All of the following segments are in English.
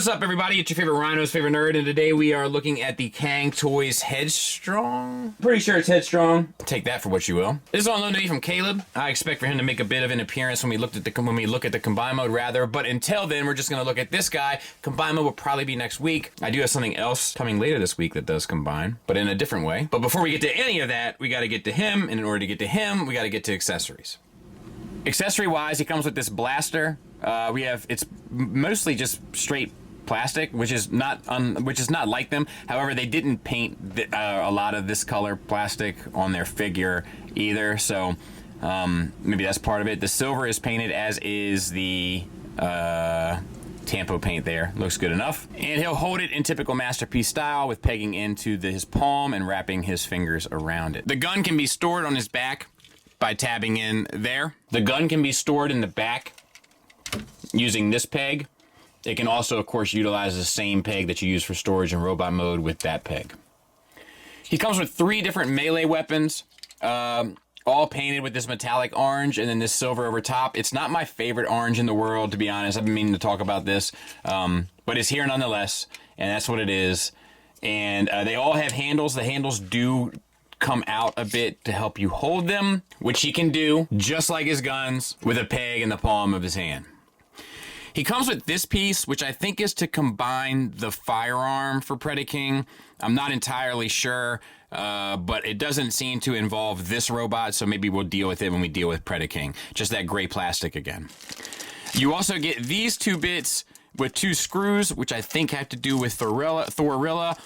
What's up, everybody? It's your favorite Rhino's favorite nerd, and today we are looking at the Cang Toys Headstrong. Pretty sure it's Headstrong. Take that for what you will. This is on loan to me from Caleb. I expect for him to make a bit of an appearance when we look at the combine mode, rather. But until then, we're just gonna look at this guy. Combine mode will probably be next week. I do have something else coming later this week that does combine, but in a different way. But before we get to any of that, we got to get to him, and in order to get to him, we got to get to accessories. Accessory-wise, he comes with this blaster. It's mostly just straight plastic, which is not like them. However, they didn't paint a lot of this color plastic on their figure either, so maybe that's part of it. The silver is painted, as is the Tampo paint there. Looks good enough. And he'll hold it in typical Masterpiece style with pegging into his palm and wrapping his fingers around it. The gun can be stored on his back by tabbing in there. The gun can be stored in the back using this peg. It can also, of course, utilize the same peg that you use for storage in robot mode with that peg. He comes with 3 different melee weapons, all painted with this metallic orange and then this silver over top. It's not my favorite orange in the world, to be honest. I've been meaning to talk about this, but it's here nonetheless, and that's what it is. And they all have handles. The handles do come out a bit to help you hold them, which he can do, just like his guns, with a peg in the palm of his hand. He comes with this piece, which I think is to combine the firearm for Predaking. I'm not entirely sure, but it doesn't seem to involve this robot, so maybe we'll deal with it when we deal with Predaking. Just that gray plastic again. You also get these 2 bits with 2 screws, which I think have to do with Thorilla.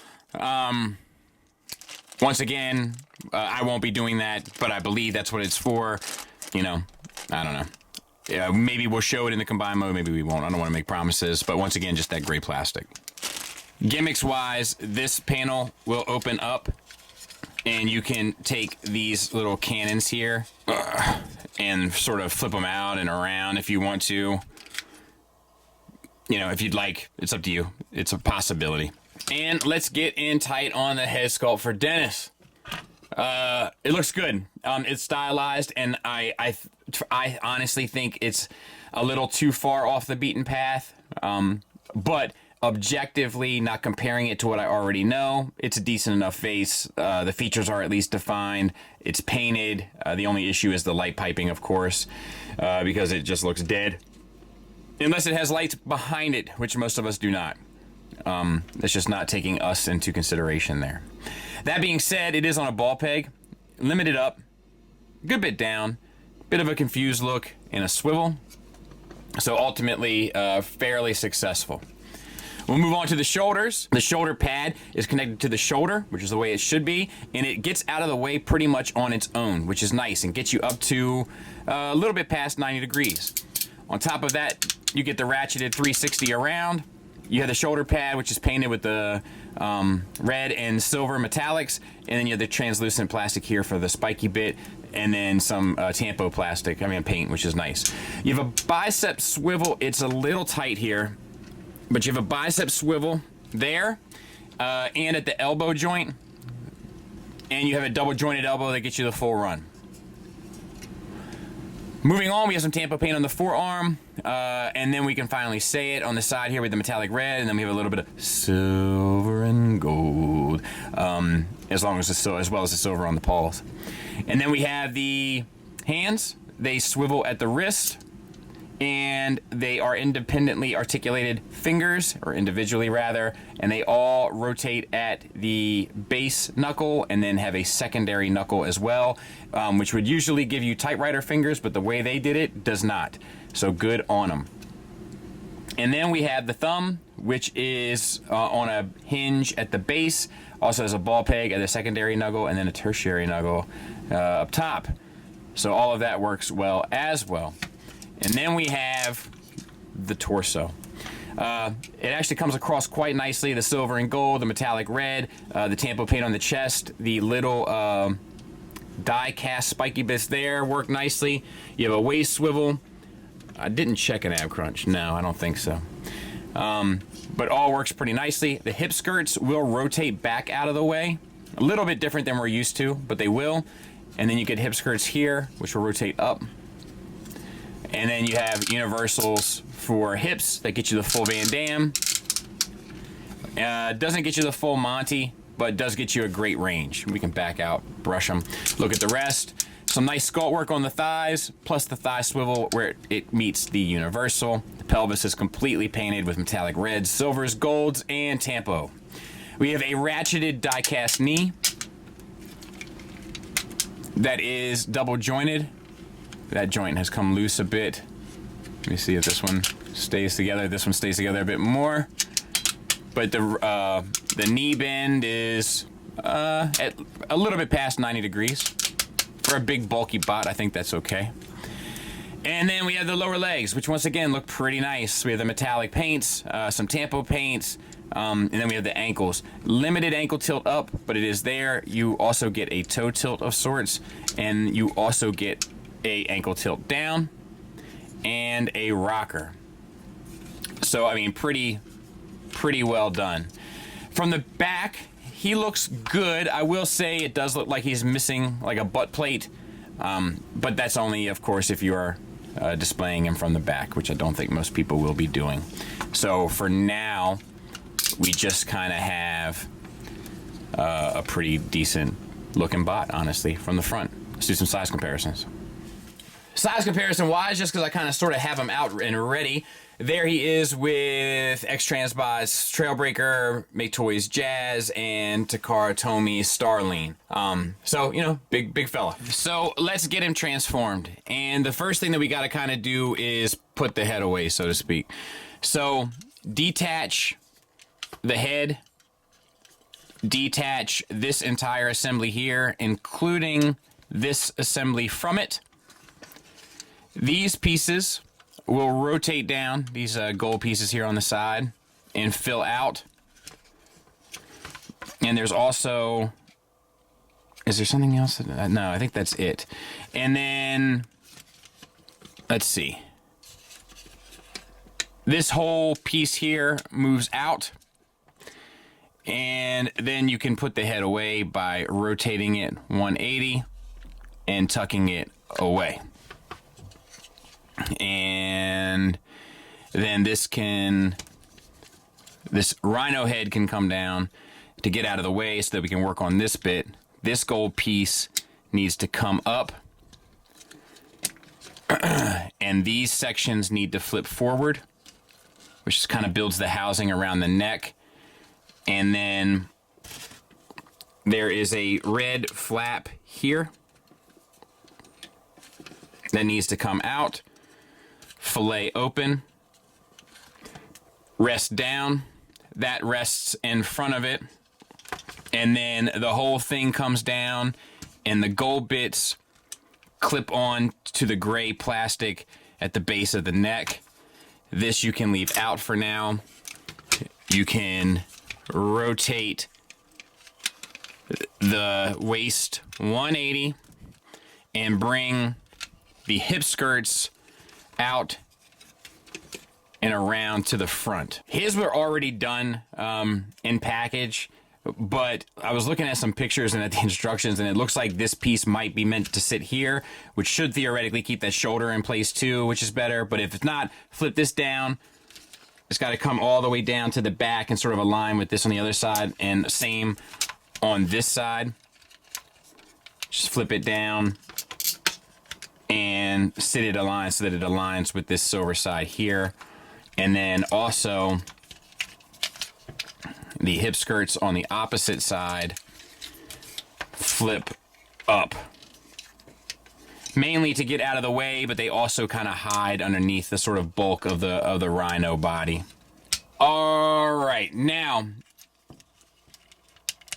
Once again, I won't be doing that, but I believe that's what it's for. You know, I don't know. Yeah, maybe we'll show it in the combine mode, maybe we won't. I don't want to make promises, but once again, just that gray plastic. Gimmicks-wise, this panel will open up, and you can take these little cannons here and sort of flip them out and around if you want to. You know, if you'd like, it's up to you. It's a possibility. And let's get in tight on the head sculpt for Dennis. It looks good. It's stylized, and I honestly think it's a little too far off the beaten path. But objectively, not comparing it to what I already know, it's a decent enough face. The features are at least defined. It's painted. The only issue is the light piping, of course, because it just looks dead. Unless it has lights behind it, which most of us do not. It's just not taking us into consideration there. That being said, it is on a ball peg, limited up, good bit down, bit of a confused look, and a swivel. So ultimately, fairly successful. We'll move on to the shoulders. The shoulder pad is connected to the shoulder, which is the way it should be, and it gets out of the way pretty much on its own, which is nice, and gets you up to a little bit past 90 degrees. On top of that, you get the ratcheted 360 around. You have the shoulder pad, which is painted with the red and silver metallics, and then you have the translucent plastic here for the spiky bit, and then some Tampo plastic, paint, which is nice. You have a bicep swivel. It's a little tight here, but you have a bicep swivel there, and at the elbow joint, and you have a double jointed elbow that gets you the full run. Moving on, we have some Tampo paint on the forearm, and then we can finally say it on the side here with the metallic red, and then we have a little bit of silver and gold, as well as the silver on the paws. And then we have the hands. They swivel at the wrist, and they are independently articulated fingers, or individually rather, and they all rotate at the base knuckle and then have a secondary knuckle as well, which would usually give you typewriter fingers, but the way they did it does not. So good on them. And then we have the thumb, which is on a hinge at the base, also has a ball peg at the secondary knuckle, and then a tertiary knuckle up top. So all of that works well as well. And then we have the torso. It actually comes across quite nicely. The silver and gold, the metallic red, the Tampo paint on the chest, the little die cast spiky bits there work nicely. You have a waist swivel. I didn't check an ab crunch. No, I don't think so. But all works pretty nicely. The hip skirts will rotate back out of the way. A little bit different than we're used to, but they will. And then you get hip skirts here, which will rotate up. And then you have universals for hips that get you the full Van Dam. Doesn't get you the full Monty, but does get you a great range. We can back out, brush them, look at the rest. Some nice sculpt work on the thighs, plus the thigh swivel where it meets the universal. The pelvis is completely painted with metallic reds, silvers, golds, and tampo. We have a ratcheted die-cast knee that is double jointed. That joint has come loose a bit. Let me see if this one stays together. This one stays together a bit more. But the knee bend is at a little bit past 90 degrees. For a big bulky bot, I think that's okay. And then we have the lower legs, which once again look pretty nice. We have the metallic paints, some tampo paints, and then we have the ankles. Limited ankle tilt up, but it is there. You also get a toe tilt of sorts, and you also get a ankle tilt down and a rocker. So, I mean, pretty well done. From the back, he looks good. I will say it does look like he's missing like a butt plate, but that's only, of course, if you are displaying him from the back, which I don't think most people will be doing. So for now, we just kind of have a pretty decent looking bot, honestly, from the front. Let's do some size comparisons. Size comparison wise, just because I kind of sort of have him out and ready. There he is with X-Transbot's Trailbreaker, Make Toys Jazz, and Takara Tomi's Starline. So, you know, big fella. So let's get him transformed. And the first thing that we got to kind of do is put the head away, so to speak. So detach the head, detach this entire assembly here, including this assembly from it. These pieces will rotate down, these gold pieces here on the side, and fill out. And there's also, is there something else? No, I think that's it. And then, let's see. This whole piece here moves out. And then you can put the head away by rotating it 180 and tucking it away. And then this rhino head can come down to get out of the way so that we can work on this bit. This gold piece needs to come up, and these sections need to flip forward, which just kind of builds the housing around the neck. And then there is a red flap here that needs to come out. Fillet open, rest down, that rests in front of it, and then the whole thing comes down and the gold bits clip on to the gray plastic at the base of the neck. This you can leave out for now. You can rotate the waist 180 and bring the hip skirts out and around to the front. His were already done in package, but I was looking at some pictures and at the instructions, and it looks like this piece might be meant to sit here, which should theoretically keep that shoulder in place too, which is better. But if it's not, flip this down. It's got to come all the way down to the back and sort of align with this on the other side, and same on this side. Just flip it down and sit it aligned so that it aligns with this silver side here. And then also the hip skirts on the opposite side flip up. Mainly to get out of the way, but they also kind of hide underneath the sort of bulk of the rhino body. All right, now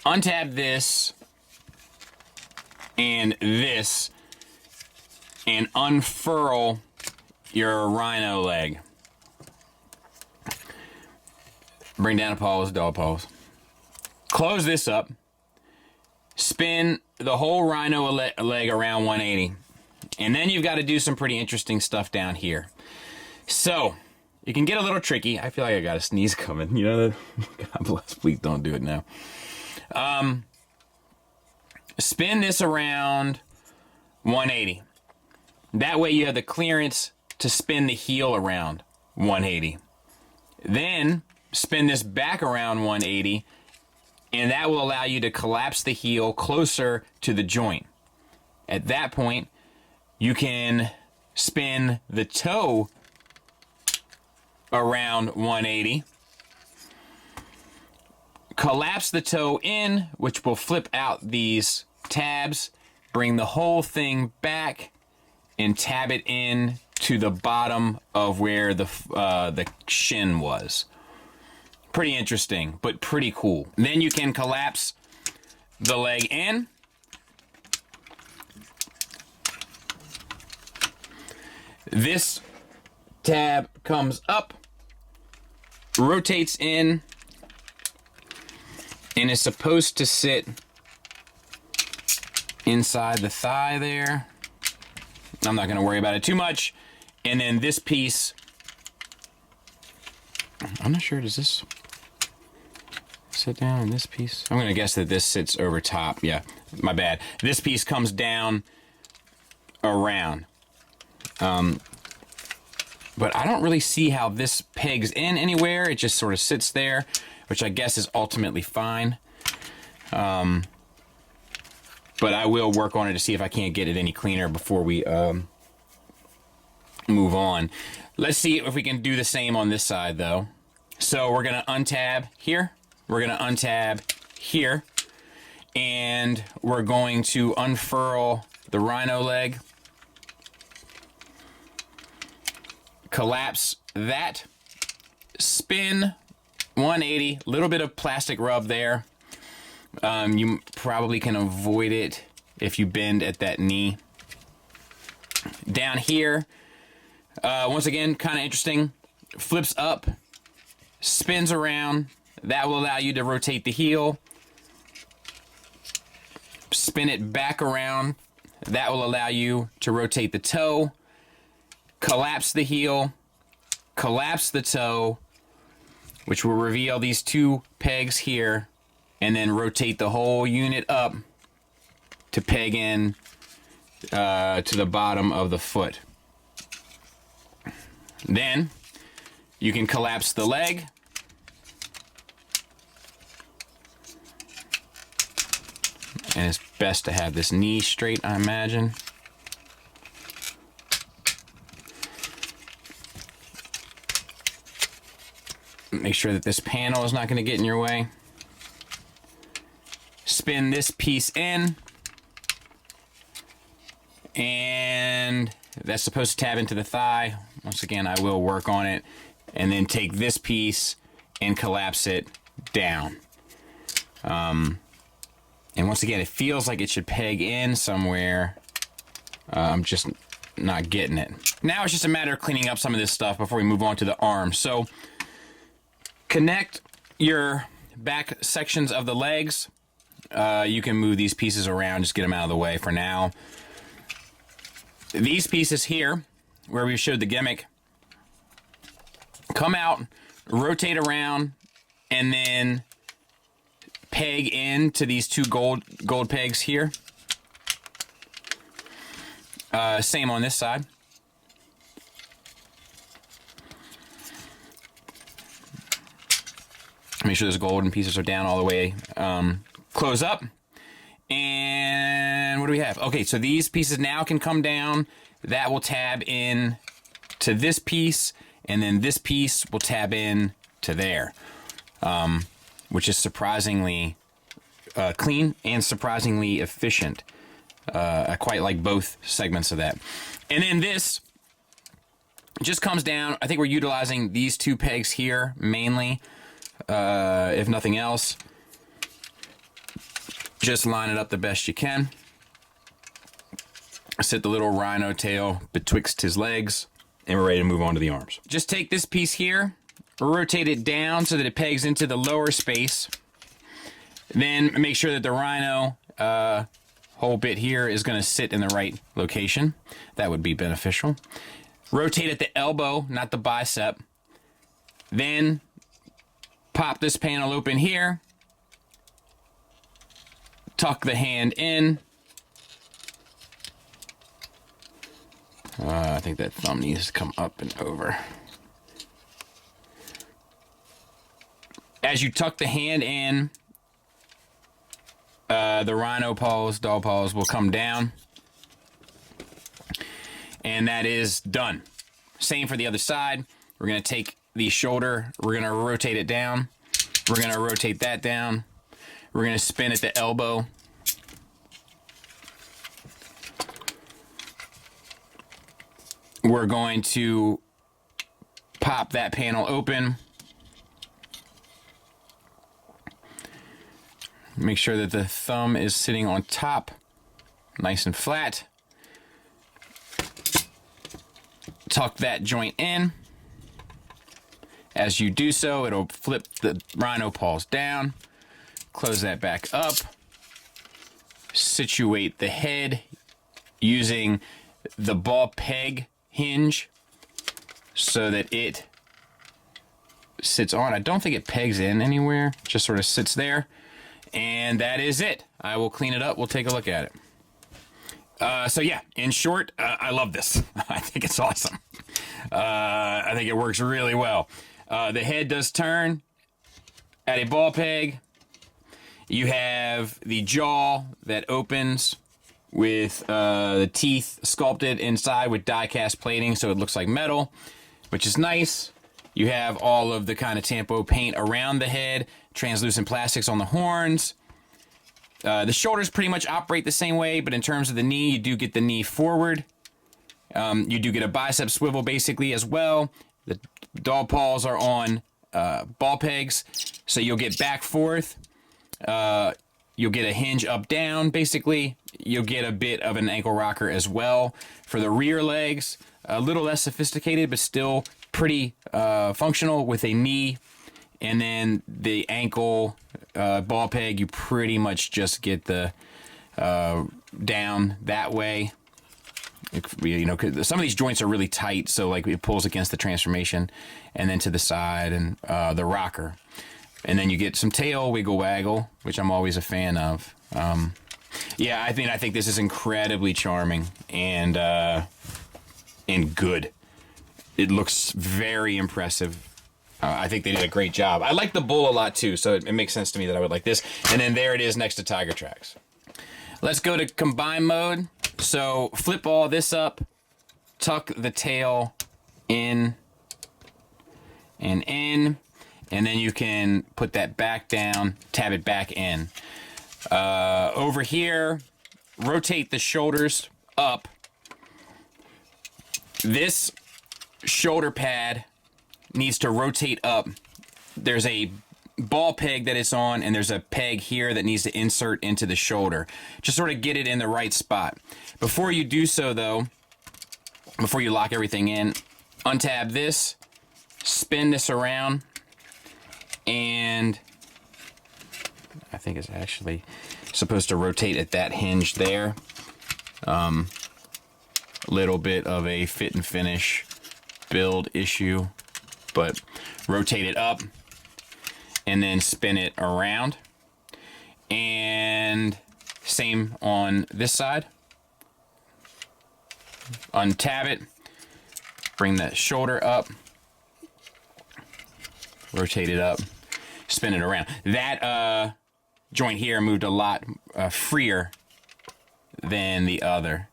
untab this and this and unfurl your rhino leg. Bring down a pause, dog pause. Close this up. Spin the whole rhino leg around 180. And then you've got to do some pretty interesting stuff down here. So, it can get a little tricky. I feel like I got a sneeze coming. You know that? God bless, please don't do it now. Spin this around 180. That way you have the clearance to spin the heel around 180. Then spin this back around 180, and that will allow you to collapse the heel closer to the joint. At that point, you can spin the toe around 180, collapse the toe in, which will flip out these tabs, bring the whole thing back, and tab it in to the bottom of where the shin was. Pretty interesting, but pretty cool. Then you can collapse the leg in. This tab comes up, rotates in, and is supposed to sit inside the thigh there. I'm not going to worry about it too much. And then this piece, I'm not sure, does this sit down in this piece? I'm going to guess that this sits over top. Yeah, my bad. This piece comes down around. But I don't really see how this pegs in anywhere. It just sort of sits there, which I guess is ultimately fine. But I will work on it to see if I can't get it any cleaner before we move on. Let's see if we can do the same on this side, though. So we're going to untab here. We're going to untab here. And we're going to unfurl the rhino leg. Collapse that. Spin 180. Little bit of plastic rub there. You probably can avoid it if you bend at that knee. Down here, once again, kind of interesting. Flips up, spins around. That will allow you to rotate the heel. Spin it back around. That will allow you to rotate the toe. Collapse the heel. Collapse the toe, which will reveal these two pegs here. And then rotate the whole unit up to peg in to the bottom of the foot. Then you can collapse the leg. And it's best to have this knee straight, I imagine. Make sure that this panel is not going to get in your way. Spin this piece in, and that's supposed to tab into the thigh. Once again, I will work on it, and then take this piece and collapse it down. And once again, it feels like it should peg in somewhere. I'm just not getting it. Now it's just a matter of cleaning up some of this stuff before we move on to the arm. So connect your back sections of the legs. You can move these pieces around, just get them out of the way for now. These pieces here, where we showed the gimmick, come out, rotate around, and then peg into these two gold pegs here. Same on this side. Make sure those golden pieces are down all the way. Close up. And what do we have? Okay, so these pieces now can come down. That will tab in to this piece, and then this piece will tab in to there, which is surprisingly clean and surprisingly efficient. I quite like both segments of that. And then this just comes down. I think we're utilizing these two pegs here mainly, if nothing else. Just line it up the best you can. Sit the little rhino tail betwixt his legs, and we're ready to move on to the arms. Just take this piece here, rotate it down so that it pegs into the lower space. Then make sure that the rhino whole bit here is going to sit in the right location. That would be beneficial. Rotate at the elbow, not the bicep. Then pop this panel open here. Tuck the hand in. I think that thumb needs to come up and over. As you tuck the hand in, the rhino paws, doll paws will come down. And that is done. Same for the other side. We're going to take the shoulder, we're going to rotate it down. We're going to rotate that down. We're going to spin at the elbow. We're going to pop that panel open. Make sure that the thumb is sitting on top, nice and flat. Tuck that joint in. As you do so, it'll flip the rhino paws down. Close that back up. Situate the head using the ball peg hinge so that it sits on. I don't think it pegs in anywhere, just sort of sits there. And that is it. I will clean it up. We'll take a look at it. So yeah, in short, I love this. I think it's awesome. I think it works really well. The head does turn at a ball peg. You have the jaw that opens with the teeth sculpted inside with die-cast plating, so it looks like metal, which is nice. You have all of the kind of Tampo paint around the head, translucent plastics on the horns. The shoulders pretty much operate the same way, but in terms of the knee, you do get the knee forward. You do get a bicep swivel basically as well. The doll paws are on ball pegs, so you'll get back forth. You'll get a hinge up down basically. You'll get a bit of an ankle rocker as well. For the rear legs, a little less sophisticated, but still pretty functional with a knee. And then the ankle ball peg, you pretty much just get the down that way. You know, 'cause some of these joints are really tight, so like it pulls against the transformation, and then to the side and the rocker, and then you get some tail wiggle waggle, which I'm always a fan of. Yeah, I think this is incredibly charming and good. It looks very impressive. I think they did a great job. I like the bull a lot too, so it makes sense to me that I would like this. And then there it is next to Tiger Tracks. Let's go to combine mode. So flip all this up, tuck the tail in and in, and then you can put that back down, tab it back in. Over here, rotate the shoulders up. This shoulder pad needs to rotate up. There's a ball peg that it's on, and there's a peg here that needs to insert into the shoulder. Just sort of get it in the right spot. Before you do so, though, before you lock everything in, untab this, spin this around, and I think it's actually supposed to rotate at that hinge there. Little bit of a fit and finish build issue, but rotate it up and then spin it around. And same on this side. Untab it, bring the shoulder up, rotate it up, spin it around. That joint here moved a lot freer than the other.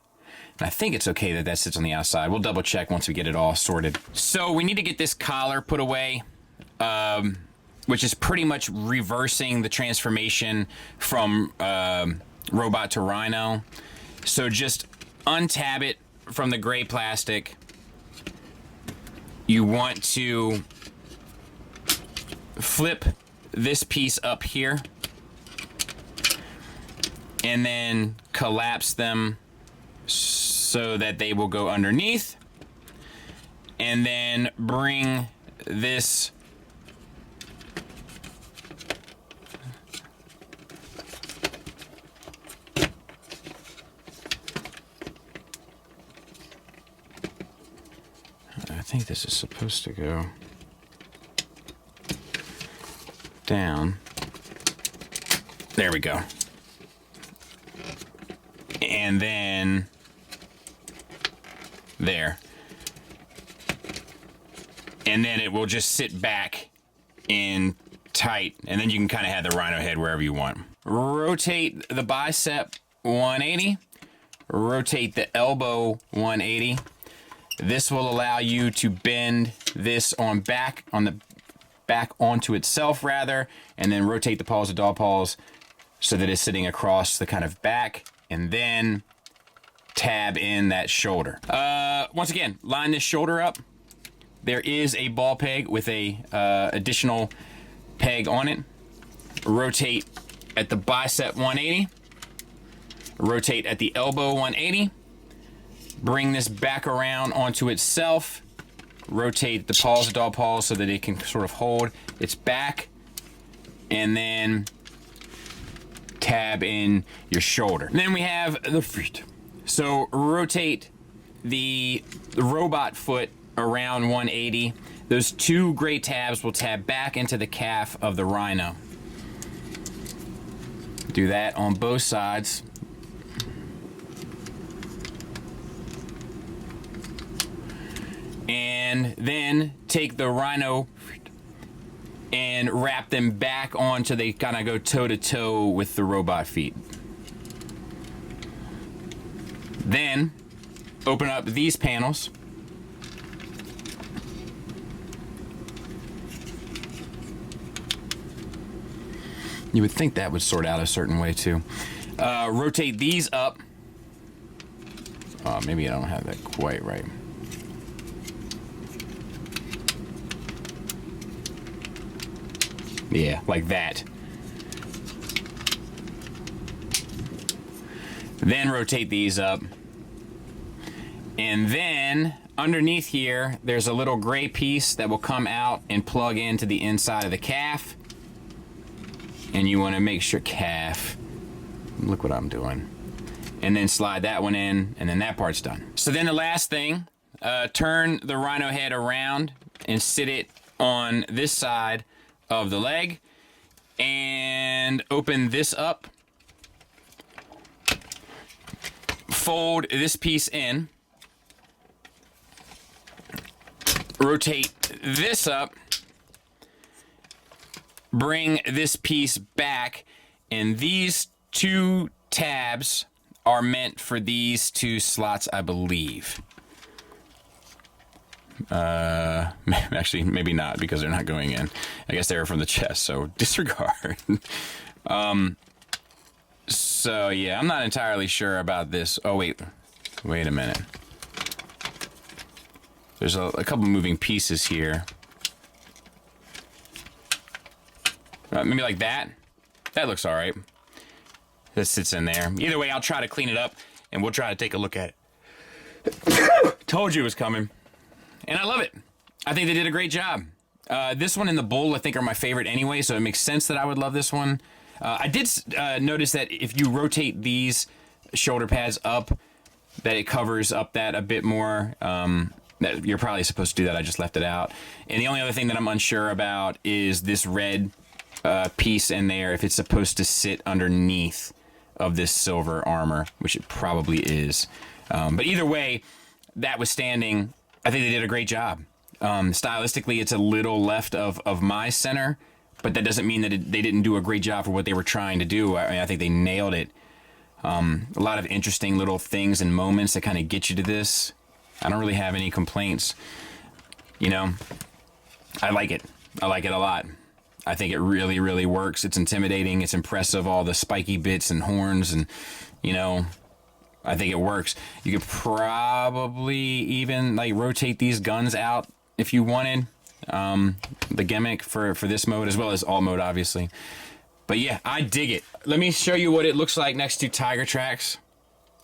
And I think it's okay that that sits on the outside. We'll double check once we get it all sorted. So we need to get this collar put away, which is pretty much reversing the transformation from robot to rhino. So just untab it from the gray plastic. You want to flip this piece up here and then collapse them so that they will go underneath, and then bring this I think this is supposed to go down. There we go. And then there. And then it will just sit back into tight, and then you can kind of have the rhino head wherever you want. Rotate the bicep 180. Rotate the elbow 180. This will allow you to bend this on the back onto itself rather, and then rotate the paws of dog paws so that it's sitting across the kind of back, and then tab in that shoulder. Once again, line this shoulder up. There is a ball peg with a additional peg on it. Rotate at the bicep 180. Rotate at the elbow 180. Bring this back around onto itself. Rotate the paws of dog paws so that it can sort of hold its back. And then tab in your shoulder. Then we have the feet. So rotate the robot foot around 180. Those two gray tabs will tab back into the calf of the rhino. Do that on both sides. And then take the rhino and wrap them back on so they kind of go toe to toe with the robot feet. Then open up these panels. You would think that would sort out a certain way too. Rotate these up. Maybe I don't have that quite right. Yeah, like that. Then rotate these up. And then underneath here, there's a little gray piece that will come out and plug into the inside of the calf. And you want to make sure calf. Look what I'm doing. And then slide that one in, and then that part's done. So then the last thing, turn the rhino head around and sit it on this side of the leg, and open this up. Fold this piece in. Rotate this up. Bring this piece back, and these two tabs are meant for these two slots, I believe. Actually, maybe not, because they're not going in. I guess they were from the chest, so disregard. So yeah, I'm not entirely sure about this. Oh wait a minute. There's a couple moving pieces here. Maybe like that. That looks all right. This sits in there. Either way, I'll try to clean it up, and we'll try to take a look at it. Told you it was coming. And I love it. I think they did a great job. This one and the bull, I think, are my favorite anyway, so it makes sense that I would love this one. I did notice that if you rotate these shoulder pads up, that it covers up that a bit more. That you're probably supposed to do that. I just left it out. And the only other thing that I'm unsure about is this red piece in there, if it's supposed to sit underneath of this silver armor, which it probably is. But either way, that was standing. I think they did a great job. Stylistically, it's a little left of my center, but that doesn't mean that they didn't do a great job for what they were trying to do. I mean, I think they nailed it. A lot of interesting little things and moments that kind of get you to this. I don't really have any complaints. You know, I like it. I like it a lot. I think it really, really works. It's intimidating. It's impressive. All the spiky bits and horns, and you know, I think it works. You could probably even like rotate these guns out if you wanted. The gimmick for this mode, as well as all mode, obviously. But yeah, I dig it. Let me show you what it looks like next to Tiger Tracks.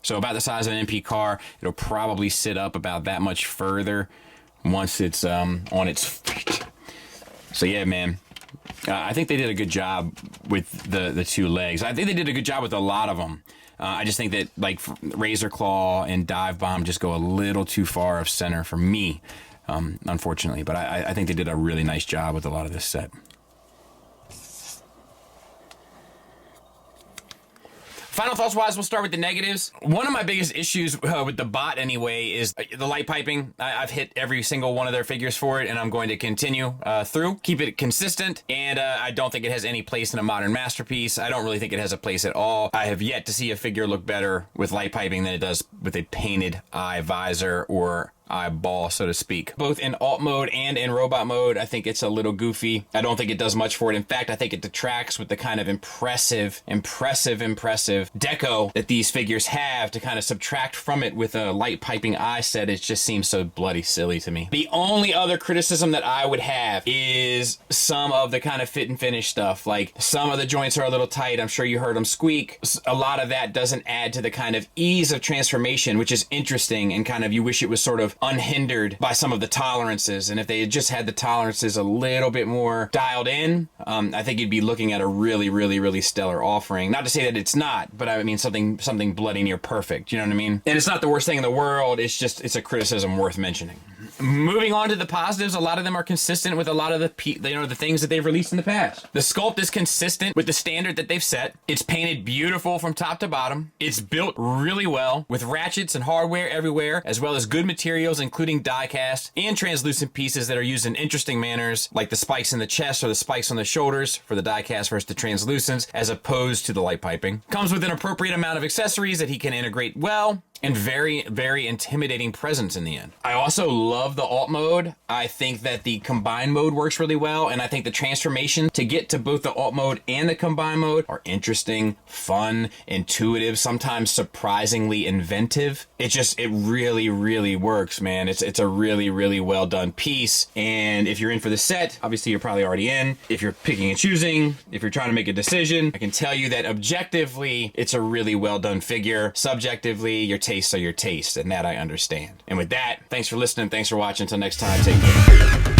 So about the size of an MP car. It'll probably sit up about that much further once it's on its feet. So yeah, man. I think they did a good job with the two legs. I think they did a good job with a lot of them. I just think that like Razor Claw and Dive Bomb just go a little too far of center for me, unfortunately. But I think they did a really nice job with a lot of this set. Final thoughts wise, we'll start with the negatives. One of my biggest issues with the bot anyway is the light piping. I've hit every single one of their figures for it, and I'm going to continue through. Keep it consistent, and I don't think it has any place in a modern masterpiece. I don't really think it has a place at all. I have yet to see a figure look better with light piping than it does with a painted eye visor or eyeball, so to speak. Both in alt mode and in robot mode, I think it's a little goofy. I don't think it does much for it. In fact, I think it detracts with the kind of impressive deco that these figures have to kind of subtract from it with a light piping eye set. It just seems so bloody silly to me. The only other criticism that I would have is some of the kind of fit and finish stuff. Like, some of the joints are a little tight. I'm sure you heard them squeak. A lot of that doesn't add to the kind of ease of transformation, which is interesting, and kind of you wish it was sort of unhindered by some of the tolerances. And if they had just had the tolerances a little bit more dialed in, I think you'd be looking at a really stellar offering. Not to say that it's not, but I mean something bloody near perfect. You know what I mean? And it's not the worst thing in the world. It's a criticism worth mentioning. Moving on to the positives, a lot of them are consistent with a lot of the things that they've released in the past. The sculpt is consistent with the standard that they've set. It's painted beautiful from top to bottom. It's built really well with ratchets and hardware everywhere, as well as good materials, including die cast and translucent pieces that are used in interesting manners, like the spikes in the chest or the spikes on the shoulders for the die cast versus the translucents, as opposed to the light piping. Comes with an appropriate amount of accessories that he can integrate well, and very intimidating presence in the end. I also love the alt mode. I think that the combined mode works really well, and I think the transformation to get to both the alt mode and the combined mode are interesting, fun, intuitive, sometimes surprisingly inventive. It really works, man. It's a really well done piece, and if you're in for the set, obviously you're probably already in. If you're picking and choosing, if you're trying to make a decision, I can tell you that objectively, it's a really well done figure. Subjectively, your tastes are your taste, and that I understand. And with that, thanks for listening, thanks for watching. Until next time, take care.